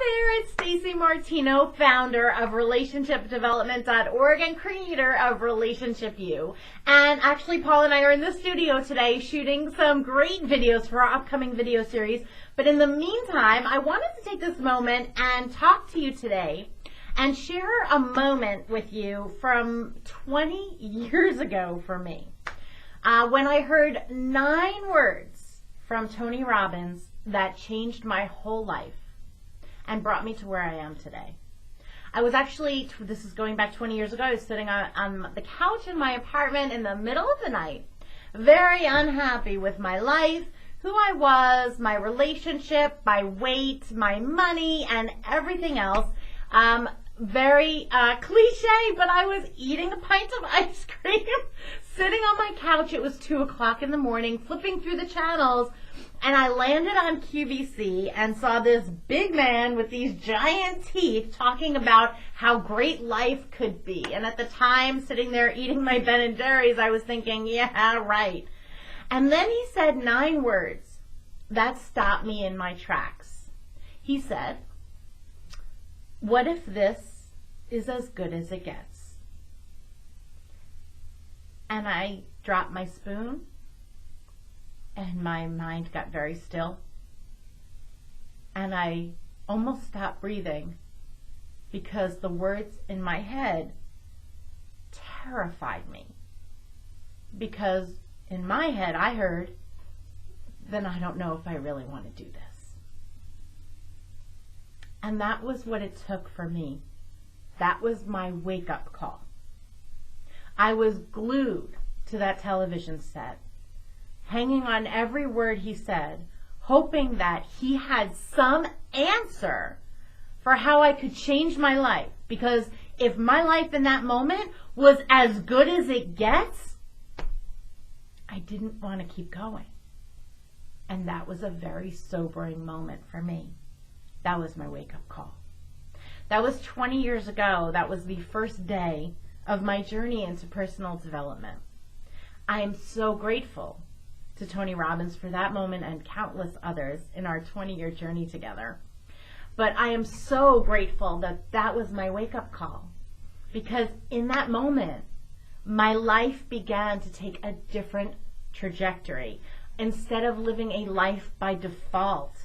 there, it's Stacey Martino, founder of relationshipdevelopment.org and creator of Relationship You. And actually, Paul and I are in the studio today shooting some great videos for our upcoming video series. But in the meantime, I wanted to take this moment and talk to you today and share a moment with you from 20 years ago for me. When I heard 9 words from Tony Robbins that changed my whole life and brought me to where I am today. I was actually, this is going back 20 years ago, I was sitting on the couch in my apartment in the middle of the night, very unhappy with my life, who I was, my relationship, my weight, my money, and everything else. Very cliche, but I was eating a pint of ice cream, sitting on my couch. It was 2 o'clock in the morning, flipping through the channels, and I landed on QVC and saw this big man with these giant teeth talking about how great life could be. And at the time, sitting there eating my Ben & Jerry's, I was thinking, yeah, right. And then he said 9 words that stopped me in my tracks. He said, "What if this is as good as it gets?" And I dropped my spoon and my mind got very still. And I almost stopped breathing because the words in my head terrified me. Because in my head I heard, then I don't know if I really want to do this. And that was what it took for me. That was my wake-up call. I was glued to that television set, hanging on every word he said, hoping that he had some answer for how I could change my life. Because if my life in that moment was as good as it gets, I didn't want to keep going. And that was a very sobering moment for me. That was my wake-up call. That was 20 years ago. That was the first day of my journey into personal development. I am so grateful to Tony Robbins for that moment and countless others in our 20-year journey together. But I am so grateful that that was my wake-up call, because in that moment, my life began to take a different trajectory. Instead of living a life by default,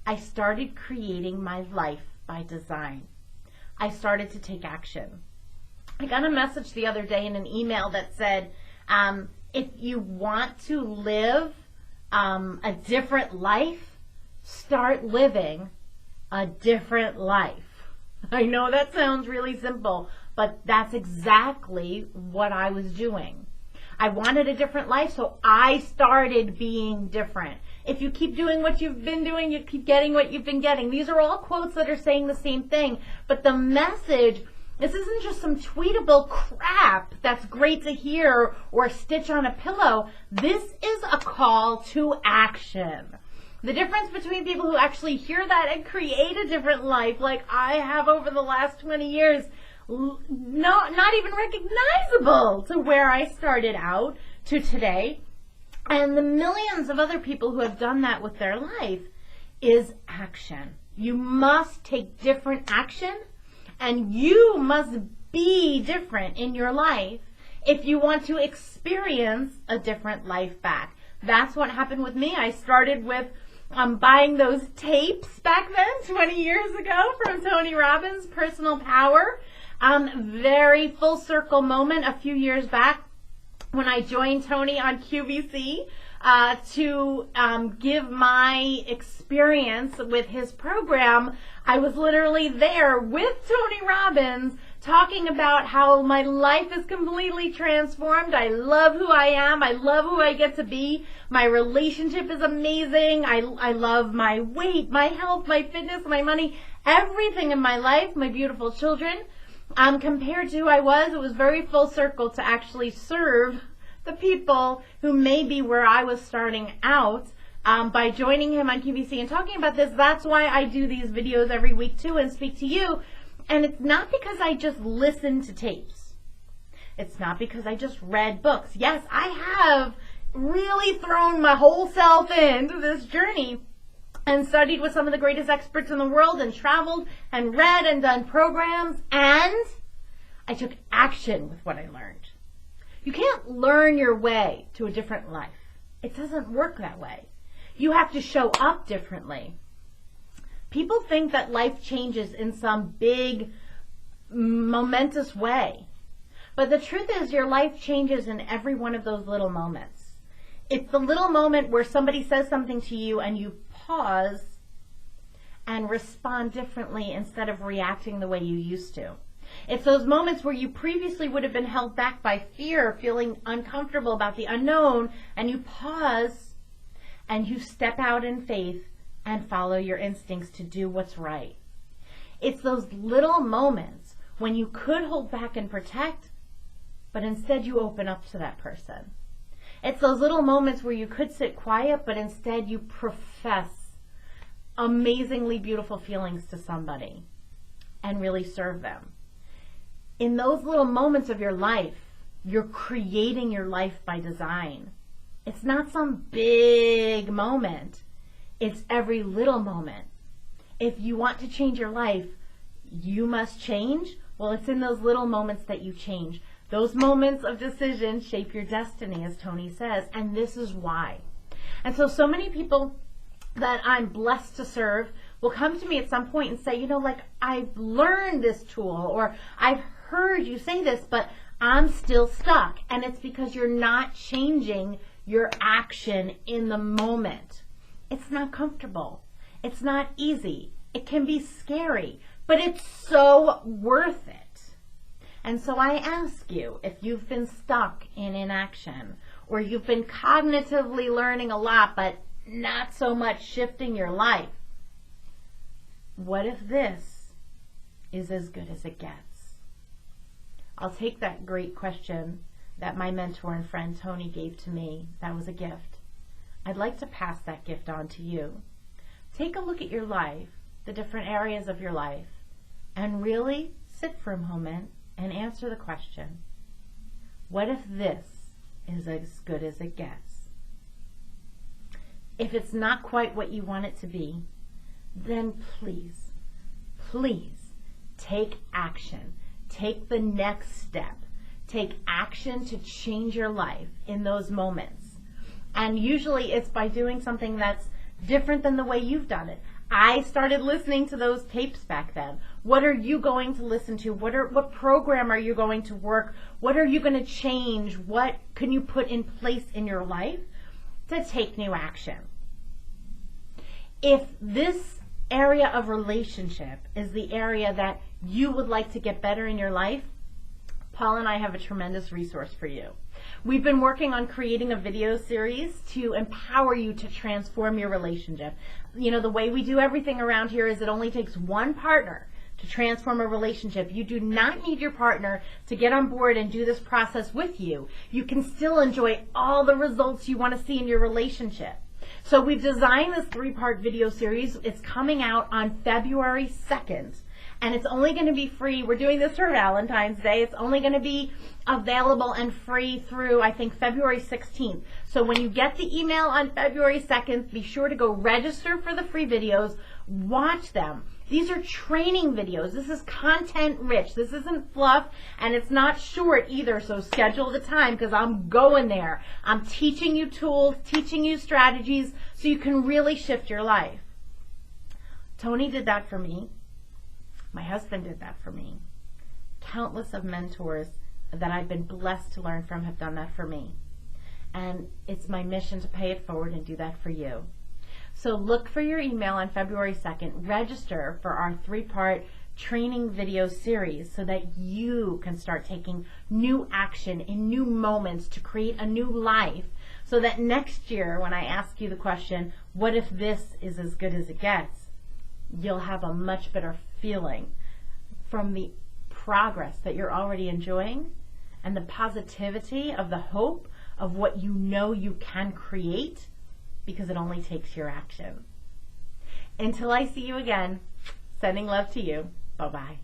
I started creating my life by design. I started to take action. I got a message the other day in an email that said, if you want to live a different life, start living a different life. I know that sounds really simple, but that's exactly what I was doing. I wanted a different life, so I started being different. If you keep doing what you've been doing, you keep getting what you've been getting. These are all quotes that are saying the same thing, but the message, this isn't just some tweetable crap that's great to hear or stitch on a pillow. This is a call to action. The difference between people who actually hear that and create a different life, like I have over the last 20 years, not even recognizable to where I started out to today, and the millions of other people who have done that with their life, is action. You must take different action, and you must be different in your life if you want to experience a different life back. That's what happened with me. I started with buying those tapes back then, 20 years ago, from Tony Robbins, Personal Power. Very full circle moment a few years back when I joined Tony on QVC to give my experience with his program. I was literally there with Tony Robbins talking about how my life is completely transformed. I love who I am. I love who I get to be. My relationship is amazing. I love my weight, my health, my fitness, my money, everything in my life, my beautiful children. Compared to who I was, it was very full circle to actually serve the people who may be where I was starting out by joining him on QVC and talking about this. That's why I do these videos every week too and speak to you. And it's not because I just listen to tapes. It's not because I just read books. Yes, I have really thrown my whole self into this journey. and studied with some of the greatest experts in the world and traveled and read and done programs, and I took action with what I learned. You can't learn your way to a different life. It doesn't work that way. You have to show up differently. People think that life changes in some big, momentous way. But the truth is, your life changes in every one of those little moments. It's the little moment where somebody says something to you and you pause and respond differently instead of reacting the way you used to. It's those moments where you previously would have been held back by fear, feeling uncomfortable about the unknown, and you pause and you step out in faith and follow your instincts to do what's right. It's those little moments when you could hold back and protect, but instead you open up to that person. It's those little moments where you could sit quiet, but instead you profess amazingly beautiful feelings to somebody and really serve them. In those little moments of your life, you're creating your life by design. It's not some big moment. It's every little moment. If you want to change your life, you must change. Well, it's in those little moments that you change. Those moments of decision shape your destiny, as Tony says, and this is why. And so many people that I'm blessed to serve will come to me at some point and say, you know, like, I've learned this tool, or I've heard you say this, but I'm still stuck. And it's because you're not changing your action in the moment. It's not comfortable. It's not easy. It can be scary, but it's so worth it. And so I ask you, if you've been stuck in inaction, or you've been cognitively learning a lot, but not so much shifting your life, what if this is as good as it gets? I'll take that great question that my mentor and friend Tony gave to me. That was a gift. I'd like to pass that gift on to you. Take a look at your life, the different areas of your life, and really sit for a moment and answer the question, what if this is as good as it gets? If it's not quite what you want it to be, then please, please take action. Take the next step. Take action to change your life in those moments. And usually it's by doing something that's different than the way you've done it. I started listening to those tapes back then. What are you going to listen to? What program are you going to work? What are you going to change? What can you put in place in your life to take new action? If this area of relationship is the area that you would like to get better in your life, Paul and I have a tremendous resource for you. We've been working on creating a video series to empower you to transform your relationship. You know, the way we do everything around here is it only takes one partner to transform a relationship. You do not need your partner to get on board and do this process with you. You can still enjoy all the results you want to see in your relationship. So we've designed this 3-part video series. It's coming out on February 2nd. And it's only going to be free. We're doing this for Valentine's Day. It's only going to be available and free through, I think, February 16th. So when you get the email on February 2nd, be sure to go register for the free videos. Watch them. These are training videos. This is content rich. This isn't fluff, and it's not short either. So schedule the time, because I'm going there. I'm teaching you tools, teaching you strategies so you can really shift your life. Tony did that for me. My husband did that for me. Countless of mentors that I've been blessed to learn from have done that for me. And it's my mission to pay it forward and do that for you. So look for your email on February 2nd. Register for our 3-part training video series so that you can start taking new action in new moments to create a new life, so that next year when I ask you the question, what if this is as good as it gets, you'll have a much better feeling from the progress that you're already enjoying and the positivity of the hope of what you know you can create, because it only takes your action. Until I see you again, sending love to you. Bye-bye.